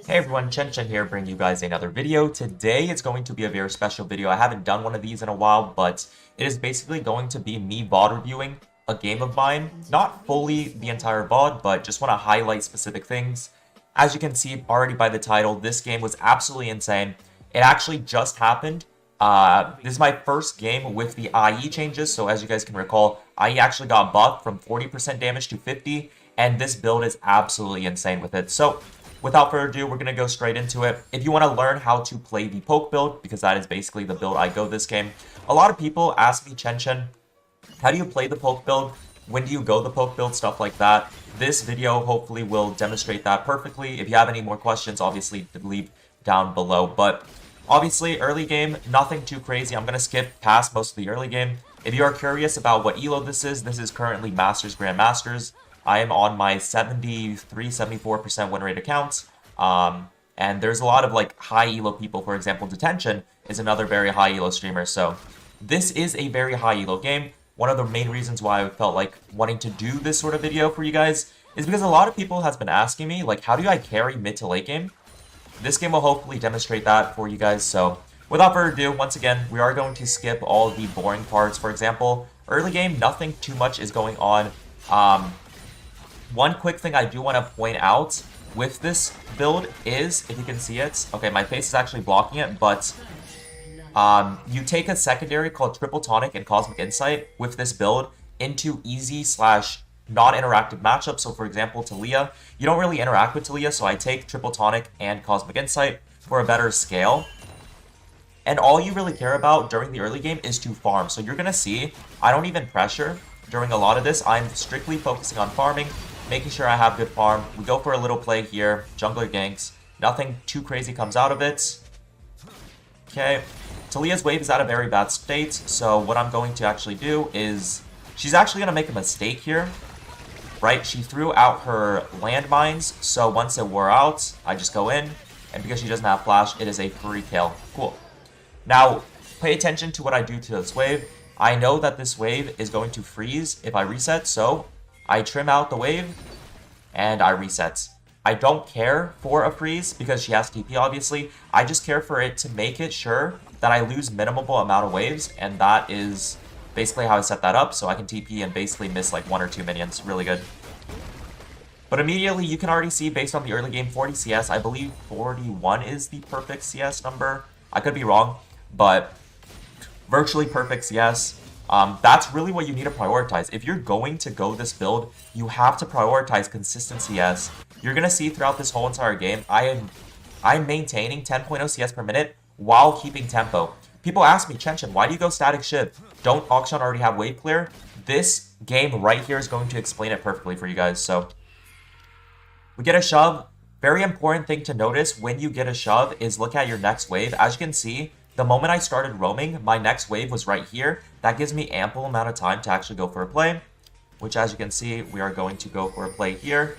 Hey everyone, Chen here bringing you guys another video. Today it's going to be a very special video. I haven't done one of these in a while, but it is basically going to be me VOD reviewing a game of mine. Not fully the entire VOD, but just want to highlight specific things. As you can see already by the title, this game was absolutely insane. It actually just happened. This is my first game with the IE changes, so as you guys can recall, IE actually got buffed from 40% damage to 50, and this build is absolutely insane with it. So without further ado, we're going to go straight into it. If you want to learn how to play the poke build, because that is basically the build I go this game, a lot of people ask me, Chen, how do you play the poke build? When do you go the poke build? Stuff like that. This video hopefully will demonstrate that perfectly. If you have any more questions, obviously leave down below. But obviously, early game, nothing too crazy. I'm going to skip past most of the early game. If you are curious about what elo this is currently Masters Grandmasters. I am on my 73-74% win rate account. And there's a lot of like high elo people. For example, Detention is another very high elo streamer. So this is a very high elo game. One of the main reasons why I felt like wanting to do this sort of video for you guys is because a lot of people has been asking me, like, how do I carry mid to late game? This game will hopefully demonstrate that for you guys. So without further ado, once again, we are going to skip all of the boring parts. For example, early game, nothing too much is going on. One quick thing I do want to point out with this build is, if you can see it, okay, my face is actually blocking it, but you take a secondary called Triple Tonic and Cosmic Insight with this build into easy/non-interactive matchups. So for example, Talia, you don't really interact with Talia, so I take Triple Tonic and Cosmic Insight for a better scale. And all you really care about during the early game is to farm. So you're going to see, I don't even pressure during a lot of this. I'm strictly focusing on farming, making sure I have good farm. We go for a little play here, jungler ganks. Nothing too crazy comes out of it. Okay, Talia's wave is at a very bad state, so what I'm going to actually do is, she's actually going to make a mistake here, right? She threw out her landmines, so once it wore out, I just go in, and because she doesn't have flash, it is a free kill. Cool. Now, pay attention to what I do to this wave. I know that this wave is going to freeze if I reset, so I trim out the wave, and I reset. I don't care for a freeze, because she has TP, obviously. I just care for it to make it sure that I lose minimal amount of waves, and that is basically how I set that up, so I can TP and basically miss like 1 or 2 minions. Really good. But immediately, you can already see, based on the early game, 40 CS. I believe 41 is the perfect CS number. I could be wrong, but virtually perfect CS. That's really what you need to prioritize. If you're going to go this build, you have to prioritize consistent CS. You're going to see throughout this whole entire game, I'm maintaining 10.0 CS per minute while keeping tempo. People ask me, Chen, why do you go static shiv? Don't Akshan already have wave clear? This game right here is going to explain it perfectly for you guys. So we get a shove. Very important thing to notice when you get a shove is look at your next wave. As you can see, the moment I started roaming, my next wave was right here. That gives me ample amount of time to actually go for a play, which as you can see, we are going to go for a play here.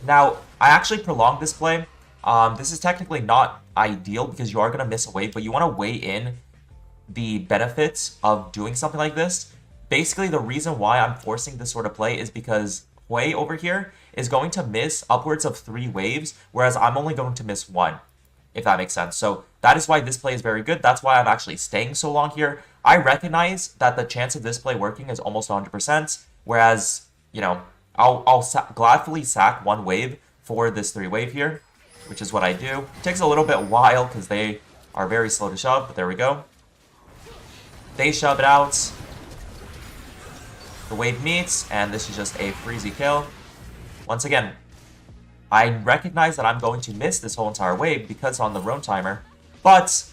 Now, I actually prolonged this play. This is technically not ideal because you are going to miss a wave, but you want to weigh in the benefits of doing something like this. Basically, the reason why I'm forcing this sort of play is because Hui over here is going to miss upwards of 3 waves, whereas I'm only going to miss 1. If that makes sense. So that is why this play is very good. That's why I'm actually staying so long here. I recognize that the chance of this play working is almost 100%, whereas, you know, I'll gladly sack 1 wave for this 3 wave here, which is what I do. It takes a little bit while because they are very slow to shove, but there we go. They shove it out. The wave meets, and this is just a freezy kill. Once again, I recognize that I'm going to miss this whole entire wave because on the roam timer, but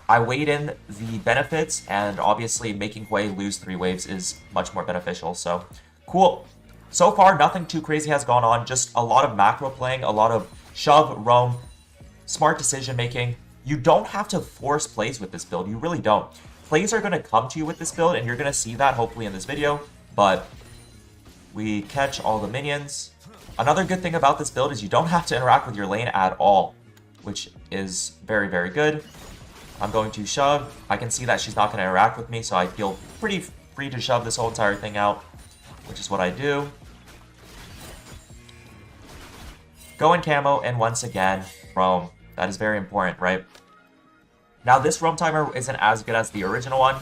I weighed in the benefits, and obviously making Hui lose 3 waves is much more beneficial, so cool. So far, nothing too crazy has gone on, just a lot of macro playing, a lot of shove, roam, smart decision making. You don't have to force plays with this build, you really don't. Plays are going to come to you with this build, and you're going to see that hopefully in this video, but we catch all the minions. Another good thing about this build is you don't have to interact with your lane at all, which is very, very good. I'm going to shove. I can see that she's not going to interact with me, so I feel pretty free to shove this whole entire thing out, which is what I do. Go in camo, and once again, roam. That is very important, right? Now, this roam timer isn't as good as the original one,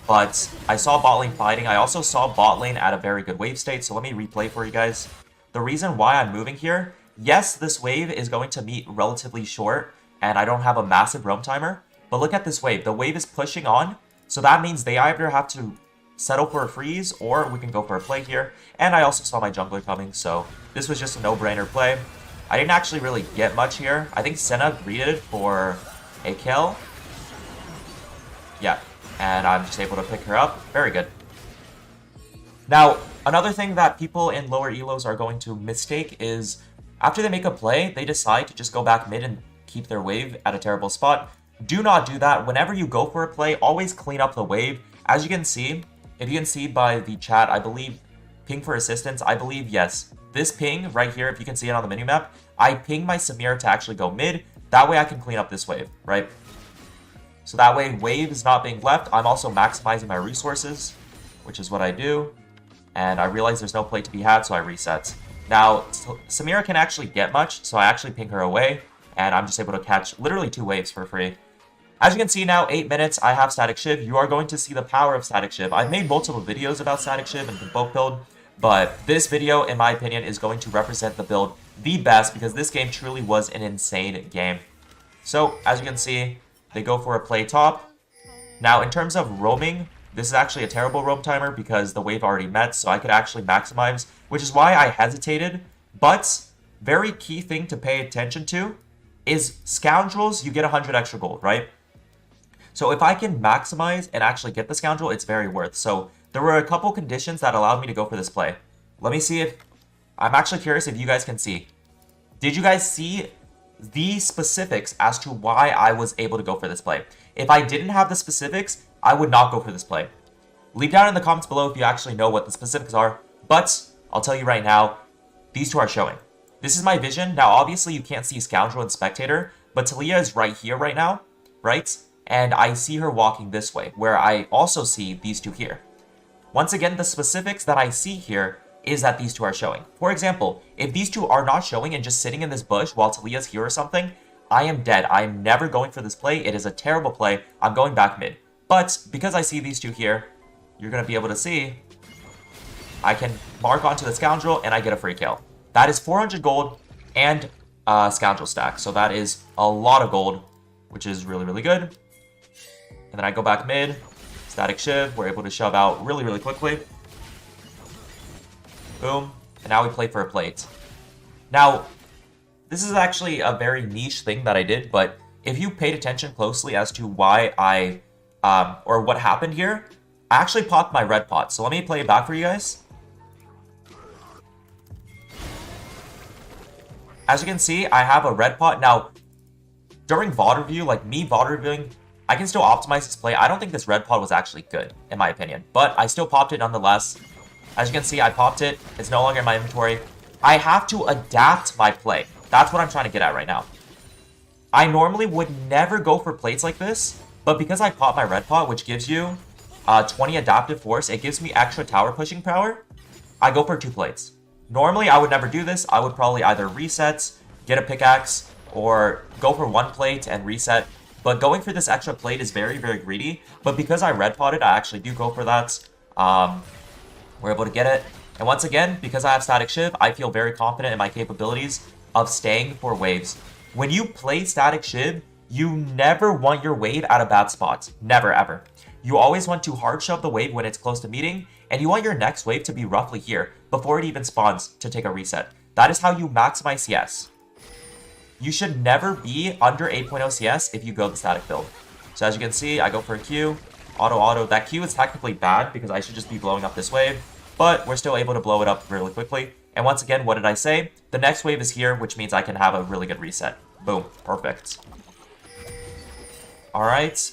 but I saw bot lane fighting. I also saw bot lane at a very good wave state, so let me replay for you guys. The reason why I'm moving here, yes, this wave is going to meet relatively short, and I don't have a massive roam timer, but look at this wave. The wave is pushing on, so that means they either have to settle for a freeze, or we can go for a play here. And I also saw my jungler coming, so this was just a no-brainer play. I didn't actually really get much here. I think Senna greeted for a kill. Yeah, and I'm just able to pick her up. Very good. Now, another thing that people in lower elos are going to mistake is after they make a play, they decide to just go back mid and keep their wave at a terrible spot. Do not do that. Whenever you go for a play, always clean up the wave. As you can see, if you can see by the chat, I believe, ping for assistance, I believe, yes. This ping right here, if you can see it on the minimap, I ping my Samir to actually go mid. That way I can clean up this wave, right? So that way wave is not being left. I'm also maximizing my resources, which is what I do. And I realize there's no play to be had, so I reset. Now, Samira can actually get much, so I actually ping her away. And I'm just able to catch literally 2 waves for free. As you can see now, 8 minutes, I have Static Shiv. You are going to see the power of Static Shiv. I've made multiple videos about Static Shiv and the bulk build, but this video, in my opinion, is going to represent the build the best because this game truly was an insane game. So, as you can see, they go for a play top. Now, in terms of roaming, this is actually a terrible roam timer because the wave already met, so I could actually maximize, which is why I hesitated. But, very key thing to pay attention to is Scoundrels, you get 100 extra gold, right? So if I can maximize and actually get the Scoundrel, it's very worth. So there were a couple conditions that allowed me to go for this play. Let me see if... I'm actually curious if you guys can see. Did you guys see the specifics as to why I was able to go for this play? If I didn't have the specifics, I would not go for this play. Leave down in the comments below if you actually know what the specifics are. But I'll tell you right now, these two are showing. This is my vision. Now, obviously, you can't see Scoundrel and Spectator, but Talia is right here right now, right? And I see her walking this way, where I also see these two here. Once again, the specifics that I see here is that these two are showing. For example, if these two are not showing and just sitting in this bush while Talia's here or something, I am dead. I am never going for this play. It is a terrible play. I'm going back mid. But because I see these two here, you're going to be able to see I can mark onto the Scoundrel and I get a free kill. That is 400 gold and Scoundrel stack. So that is a lot of gold, which is really, really good. And then I go back mid, Static Shiv, we're able to shove out really, really quickly. Boom. And now we play for a plate. Now, this is actually a very niche thing that I did, but if you paid attention closely as to why I, or what happened here, I actually popped my red pot. So let me play it back for you guys. As you can see, I have a red pot. Now, during VOD review, like me VOD reviewing, I can still optimize this play. I don't think this red pot was actually good, in my opinion. But I still popped it nonetheless. As you can see, I popped it. It's no longer in my inventory. I have to adapt my play. That's what I'm trying to get at right now. I normally would never go for plates like this, but because I popped my red pot, which gives you 20 adaptive force, it gives me extra tower pushing power, I go for 2 plates. Normally, I would never do this. I would probably either reset, get a pickaxe, or go for 1 plate and reset. But going for this extra plate is very, very greedy. But because I red potted, I actually do go for that. We're able to get it. And once again, because I have Static Shiv, I feel very confident in my capabilities of staying for waves. When you play Static Shiv, you never want your wave at a bad spot. Never, ever. You always want to hard shove the wave when it's close to meeting, and you want your next wave to be roughly here before it even spawns to take a reset. That is how you maximize CS. You should never be under 8.0 CS if you go the static build. So as you can see, I go for a Q, auto. That Q is technically bad because I should just be blowing up this wave, but we're still able to blow it up really quickly. And once again, what did I say? The next wave is here, which means I can have a really good reset. Boom, perfect. All right.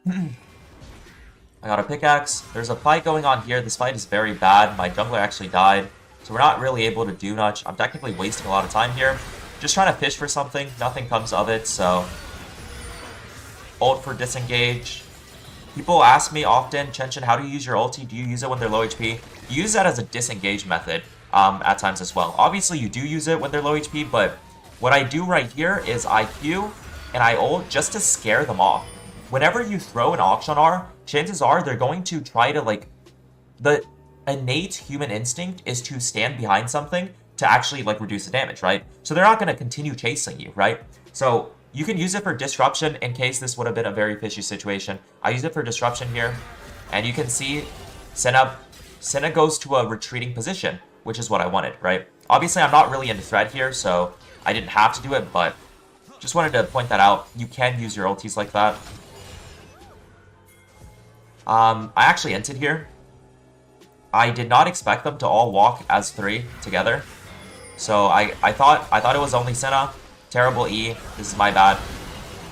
I got a pickaxe. There's a fight going on here. This fight is very bad. My jungler actually died, so we're not really able to do much. I'm technically wasting a lot of time here. Just trying to fish for something. Nothing comes of it, so... Ult for disengage. People ask me often, Chen, how do you use your ulti? Do you use it when they're low HP? You use that as a disengage method at times as well. Obviously, you do use it when they're low HP, but What I do right here is I Q and I ult just to scare them off. Whenever you throw an Akshan R, chances are they're going to try to, like, the innate human instinct is to stand behind something to actually, like, reduce the damage, right? So they're not going to continue chasing you, right? So you can use it for disruption in case this would have been a very fishy situation. I use it for disruption here, and you can see Senna goes to a retreating position, which is what I wanted, right? Obviously, I'm not really in threat here, so I didn't have to do it, but just wanted to point that out. You can use your ultis like that. I actually inted here. I did not expect them to all walk as 3 together. So I thought it was only Senna. Terrible E. This is my bad.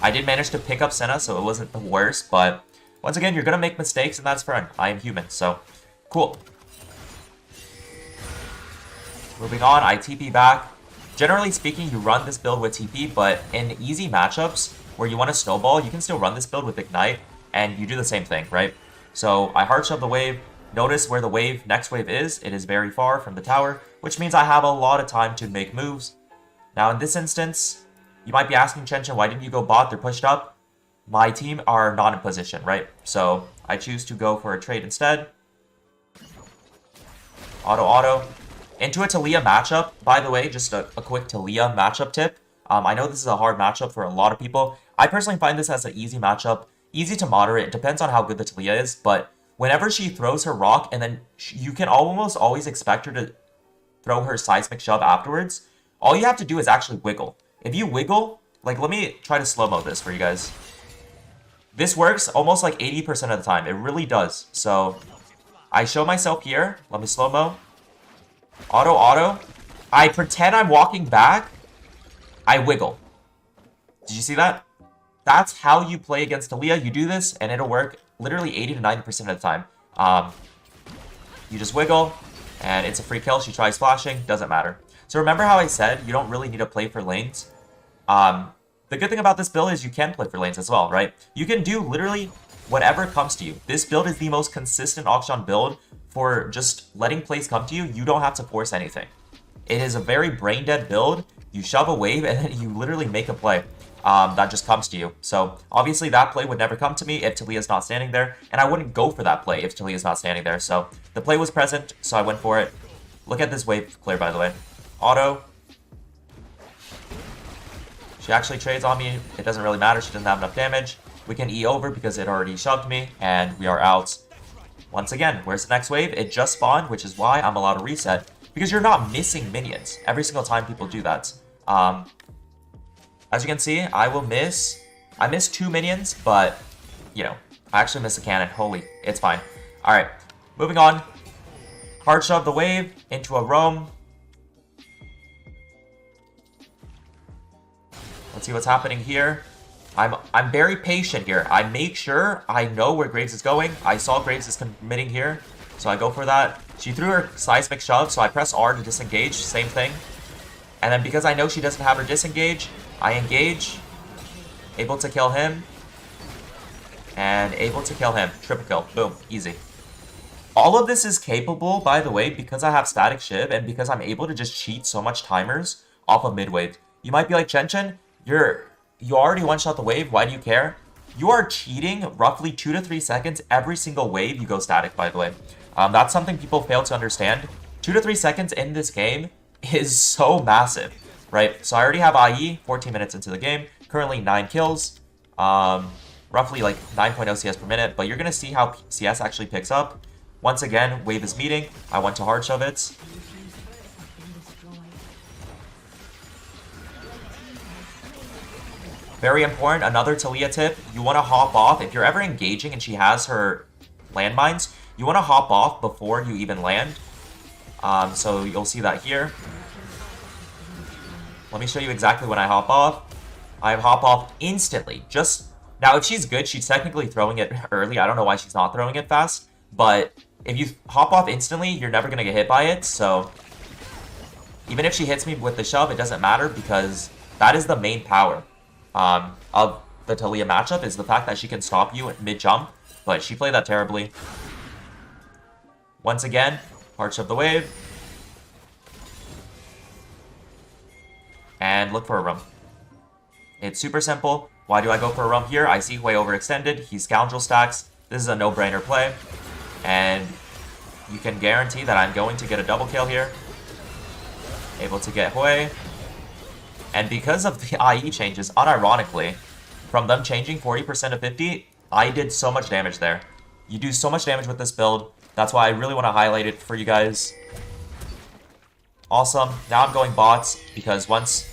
I did manage to pick up Senna, so it wasn't the worst, but once again, you're gonna make mistakes, and that's fine. I am human, so cool. Moving on, I TP back. Generally speaking, you run this build with TP, but in easy matchups where you want to snowball, you can still run this build with Ignite, and you do the same thing, right? So I hard shove the wave. Notice where the next wave is. It is very far from the tower, which means I have a lot of time to make moves. Now in this instance, you might be asking Chen, why didn't you go bot? They're pushed up. My team are not in position, right? So I choose to go for a trade instead. Auto. Into a Taliyah matchup, by the way, just a quick Taliyah matchup tip. I know this is a hard matchup for a lot of people. I personally find this as an easy matchup. Easy to moderate. It depends on how good the Taliyah is, but whenever she throws her rock, and then you can almost always expect her to throw her seismic shove afterwards, all you have to do is actually wiggle. If you wiggle, like, let me try to slow-mo this for you guys. This works almost like 80% of the time. It really does. So I show myself here. Let me slow-mo. Auto. I pretend I'm walking back. I wiggle. Did you see that? That's how you play against Taliyah. You do this, and it'll work literally 80 to 90% of the time. You just wiggle, and it's a free kill. She tries flashing. Doesn't matter. So remember how I said you don't really need to play for lanes? The good thing about this build is you can play for lanes as well, right? You can do literally whatever comes to you. This build is the most consistent Akshan build for just letting plays come to you. You don't have to force anything. It is a very brain-dead build. You shove a wave, and then you literally make a play that just comes to you. So obviously that play would never come to me if Taliyah's not standing there, and I wouldn't go for that play if Taliyah's not standing there. So the play was present, so I went for it. Look at this wave clear, by the way. Auto. She actually trades on me. It doesn't really matter. She doesn't have enough damage. We can E over because it already shoved me, and we are out. Once again, where's the next wave? It just spawned, which is why I'm allowed to reset, because you're not missing minions every single time people do that. As you can see, I miss 2 minions, but, you know, I actually missed a cannon. Holy, it's fine. All right, moving on. Hard shove the wave into a roam. Let's see what's happening here. I'm very patient here. I make sure I know where Graves is going. I saw Graves is committing here, so I go for that. She threw her seismic shove, so I press R to disengage. Same thing. And then because I know she doesn't have her disengage, I engage. Able to kill him. And able to kill him. Triple kill. Boom. Easy. All of this is capable, by the way, because I have static shiv and because I'm able to just cheat so much timers off of mid-wave. You might be like, Chen, you already one-shot the wave. Why do you care? You are cheating roughly 2 to 3 seconds every single wave you go static, by the way. That's something people fail to understand. 2 to 3 seconds in this game is so massive, right? So I already have IE, 14 minutes into the game. Currently 9 kills, roughly like 9.0 CS per minute. But you're going to see how CS actually picks up. Once again, wave is meeting. I went to hard shove it. Very important, another Taliyah tip, you want to hop off. If you're ever engaging and she has her landmines, you want to hop off before you even land. So you'll see that here. Let me show you exactly when I hop off. I hop off instantly. Now, if she's good, she's technically throwing it early. I don't know why she's not throwing it fast. But if you hop off instantly, you're never going to get hit by it. So even if she hits me with the shove, it doesn't matter because that is the main power of the Taliyah matchup, is the fact that she can stop you at mid-jump, but she played that terribly. Once again, hard shove the wave. and look for a roam. It's super simple. Why do I go for a roam here? I see Hui overextended. He scoundrel stacks. This is a no-brainer play. And you can guarantee that I'm going to get a double kill here. Able to get Hui. And because of the IE changes, unironically, from them changing 40% to 50, I did so much damage there. You do so much damage with this build. That's why I really want to highlight it for you guys. Awesome. Now I'm going bots because once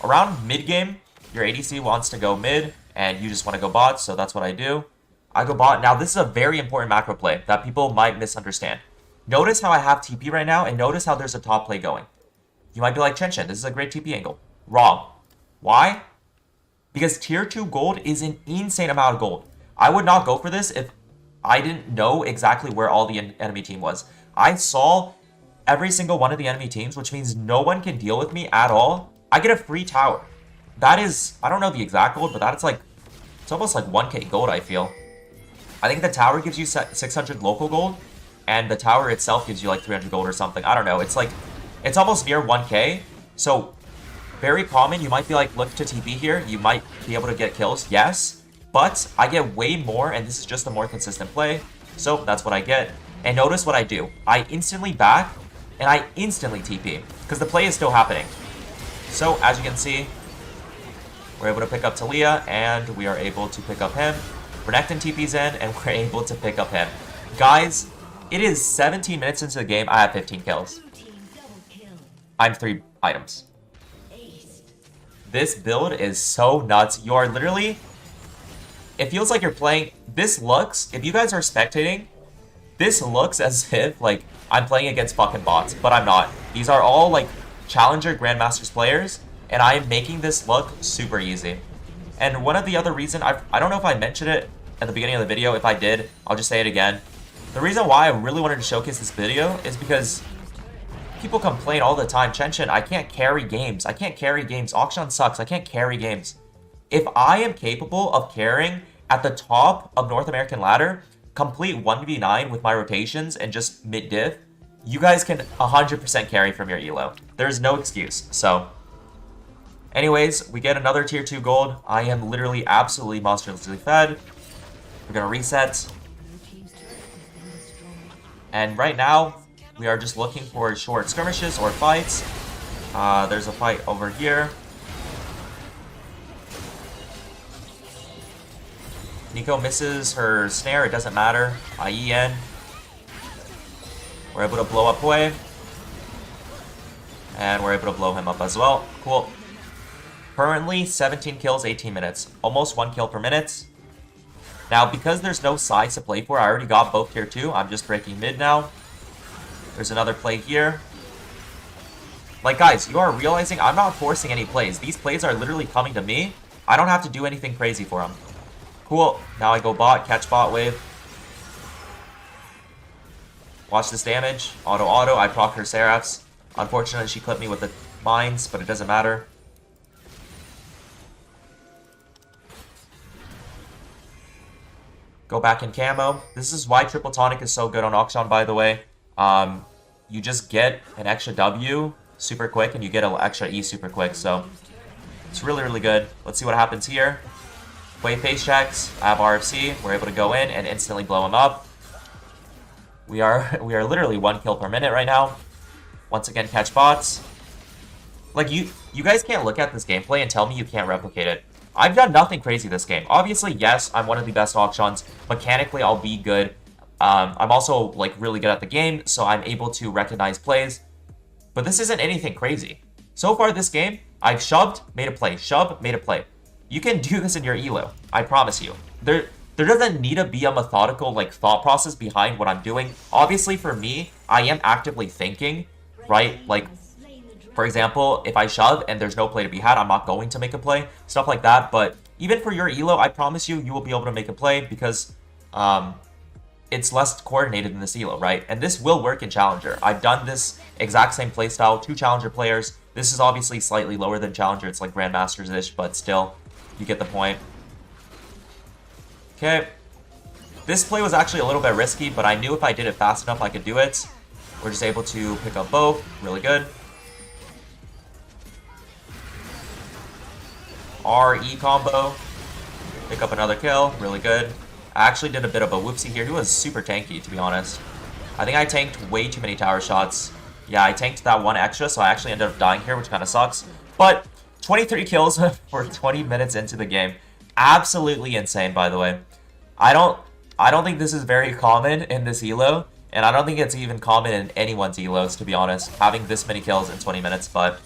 around mid-game, your ADC wants to go mid and you just want to go bots, so that's what I do. I go bot. Now this is a very important macro play that people might misunderstand. Notice how I have TP right now and notice how there's a top play going. You might be like, Chen, this is a great TP angle. Wrong. Why? Because tier 2 gold is an insane amount of gold. I would not go for this if I didn't know exactly where all the enemy team was. I saw every single one of the enemy teams, which means no one can deal with me at all. I get a free tower. That is, I don't know the exact gold, but that's like, it's almost like 1k gold, I feel. I think the tower gives you 600 local gold, and the tower itself gives you like 300 gold or something. I don't know. It's like, it's almost near 1k. So, very common. You might be like, look to TP here. You might be able to get kills. Yes. But I get way more, and this is just a more consistent play. So, that's what I get. And notice what I do. I instantly back, and I instantly TP. Because the play is still happening. So, as you can see, we're able to pick up Talia, and we are able to pick up him. Renekton TP's in, and we're able to pick up him. Guys, it is 17 minutes into the game. I have 15 kills. I'm 3 items. This build is so nuts. You are literally... It feels like you're playing... This looks... If you guys are spectating, this looks as if, like, I'm playing against fucking bots. But I'm not. These are all, like, Challenger Grandmasters players. And I am making this look super easy. And one of the other reasons... I don't know if I mentioned it at the beginning of the video. If I did, I'll just say it again. The reason why I really wanted to showcase this video is because... People complain all the time, Chen, I can't carry games. I can't carry games. Akshan sucks. I can't carry games. If I am capable of carrying at the top of North American ladder, complete 1v9 with my rotations and just mid-diff, you guys can 100% carry from your elo. There's no excuse. So, anyways, we get another tier 2 gold. I am literally absolutely monstrously fed. We're going to reset. And right now... We are just looking for short skirmishes or fights. There's a fight over here. Nico misses her snare. It doesn't matter. IEN. We're able to blow up Hui. And we're able to blow him up as well. Cool. Currently, 17 kills, 18 minutes. Almost 1 kill per minute. Now, because there's no sides to play for, I already got both tier 2. I'm just breaking mid now. There's another play here. Like, guys, you are realizing I'm not forcing any plays. These plays are literally coming to me. I don't have to do anything crazy for them. Cool. Now I go bot, catch bot wave. Watch this damage. Auto. I proc her Seraphs. Unfortunately, she clipped me with the mines, but it doesn't matter. Go back in camo. This is why Triple Tonic is so good on Akshan, by the way. You just get an extra W super quick, and you get an extra E super quick, so it's really, really good. Let's see what happens here. Wave face checks. I have RFC. We're able to go in and instantly blow him up. We are literally 1 kill per minute right now. Once again, catch bots. Like, you guys can't look at this gameplay and tell me you can't replicate it. I've done nothing crazy this game. Obviously, yes, I'm one of the best Akshans. Mechanically, I'll be good. I'm also, like, really good at the game, so I'm able to recognize plays. But this isn't anything crazy. So far this game, I've shoved, made a play. Shoved, made a play. You can do this in your elo. I promise you. There doesn't need to be a methodical, like, thought process behind what I'm doing. Obviously, for me, I am actively thinking, right? Like, for example, if I shove and there's no play to be had, I'm not going to make a play. Stuff like that. But even for your elo, I promise you, you will be able to make a play because, it's less coordinated than this elo, right? And this will work in Challenger. I've done this exact same playstyle, 2 Challenger players. This is obviously slightly lower than Challenger. It's like Grandmasters-ish, but still, you get the point. Okay. This play was actually a little bit risky, but I knew if I did it fast enough, I could do it. We're just able to pick up both. Really good. RE combo. Pick up another kill. Really good. I actually did a bit of a whoopsie here. He was super tanky, to be honest. I think I tanked way too many tower shots. Yeah, I tanked that one extra, so I actually ended up dying here, which kind of sucks. But 23 kills for 20 minutes into the game. Absolutely insane, by the way. I don't think this is very common in this elo, and I don't think it's even common in anyone's elos, to be honest, having this many kills in 20 minutes, but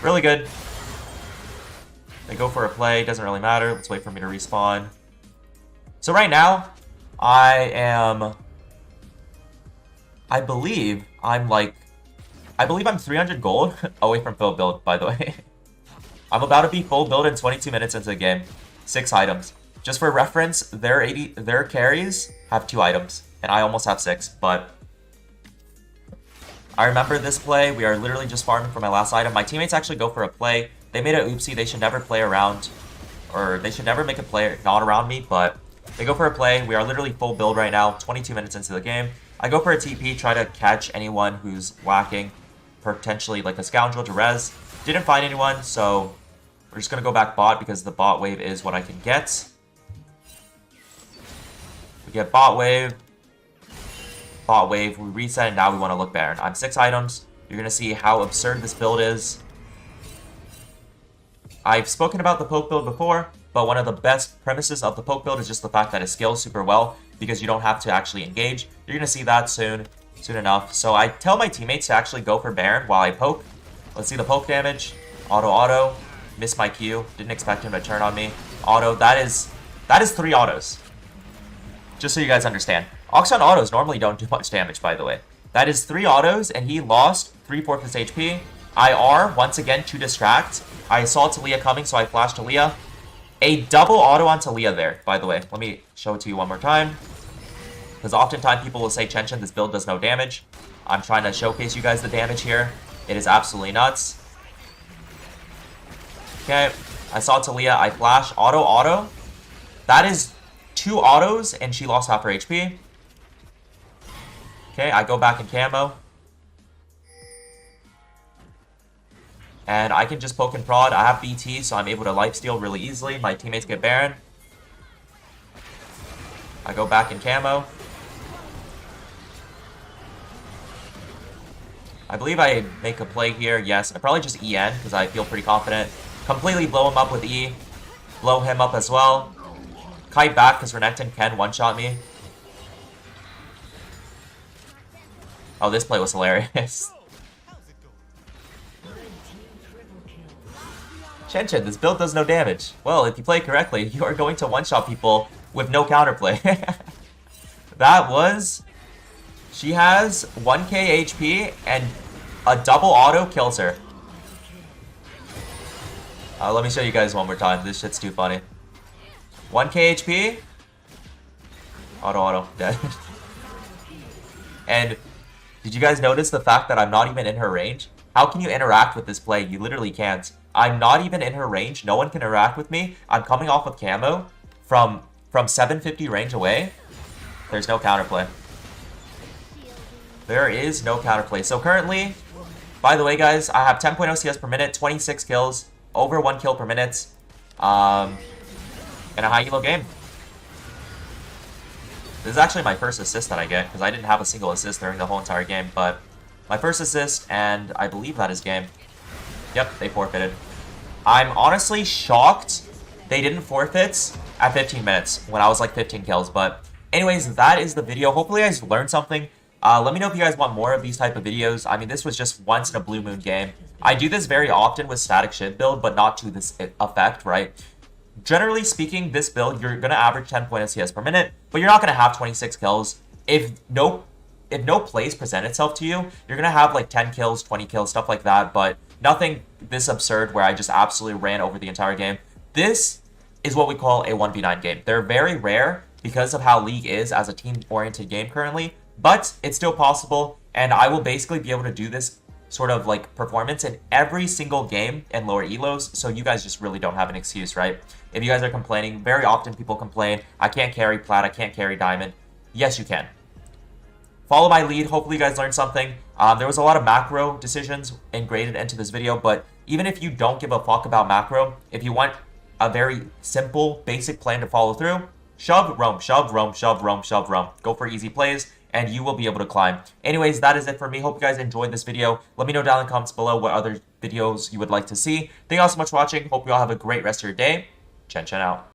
really good. They go for a play, doesn't really matter. Let's wait for me to respawn. So right now, I believe I'm 300 gold away from full build, by the way. I'm about to be full build in 22 minutes into the game. 6 items. Just for reference, their carries have 2 items, and I almost have 6, but I remember this play. We are literally just farming for my last item. My teammates actually go for a play. They made an oopsie. They should never play around, or they should never make a play not around me, but they go for a play. We are literally full build right now, 22 minutes into the game. I go for a TP, try to catch anyone who's whacking, potentially like a scoundrel to res. Didn't find anyone, so we're just going to go back bot because the bot wave is what I can get. We get bot wave, we reset, and now we want to look Baron. I'm 6 items. You're going to see how absurd this build is. I've spoken about the poke build before, but one of the best premises of the poke build is just the fact that it scales super well because you don't have to actually engage. You're going to see that soon enough. So I tell my teammates to actually go for Baron while I poke. Let's see the poke damage. Auto. Missed my Q. Didn't expect him to turn on me. Auto. That is 3 autos. Just so you guys understand. Akshan autos normally don't do much damage, by the way. That is 3 autos, and he lost 3/4 HP. IR, once again, to distract. I saw Talia coming, so I flashed Talia. A double auto on Talia there, by the way. Let me show it to you one more time. Because oftentimes people will say, Chen, this build does no damage. I'm trying to showcase you guys the damage here. It is absolutely nuts. Okay, I saw Talia, I flash, auto. That is 2 autos, and she lost half her HP. Okay, I go back in camo. And I can just poke and prod. I have BT, so I'm able to lifesteal really easily. My teammates get Baron. I go back in camo. I believe I make a play here. Yes, I probably just EN because I feel pretty confident. Completely blow him up with E. Blow him up as well. Kite back because Renekton can one-shot me. Oh, this play was hilarious. Chen, this build does no damage. Well, if you play correctly, you are going to one-shot people with no counterplay. That was... She has 1k HP and a double auto kills her. Let me show you guys one more time. This shit's too funny. 1k HP. Auto. Dead. And did you guys notice the fact that I'm not even in her range? How can you interact with this play? You literally can't. I'm not even in her range. No one can interact with me. I'm coming off of camo from 750 range away. There's no counterplay. There is no counterplay. So currently, by the way, guys, I have 10.0 CS per minute, 26 kills, over 1 kill per minute, in a high elo game. This is actually my first assist that I get, because I didn't have a single assist during the whole entire game, but my first assist, and I believe that is game. Yep, they forfeited. I'm honestly shocked they didn't forfeit at 15 minutes when I was like 15 kills, but anyways, that is the video. Hopefully you guys learned something. Let me know if you guys want more of these type of videos. I mean, this was just once in a blue moon game. I do this very often with static ship build, but not to this effect, right? Generally speaking, this build, you're going to average 10.0 CS per minute, but you're not going to have 26 kills. If no plays present itself to you, you're going to have like 10 kills, 20 kills, stuff like that, but nothing this absurd where I just absolutely ran over the entire game. This is what we call a 1v9 game. They're very rare because of how League is as a team-oriented game currently, but it's still possible, and I will basically be able to do this sort of like performance in every single game in lower elos, so you guys just really don't have an excuse, right? If you guys are complaining, very often people complain, I can't carry plat, I can't carry diamond. Yes, you can. Follow my lead. Hopefully you guys learned something. There was a lot of macro decisions integrated into this video, but even if you don't give a fuck about macro, if you want a very simple, basic plan to follow through. Shove, roam, shove, roam, shove, roam, shove, roam. Go for easy plays, and you will be able to climb. Anyways, that is it for me. Hope you guys enjoyed this video. Let me know down in the comments below what other videos you would like to see. Thank you all so much for watching. Hope you all have a great rest of your day. Chen out.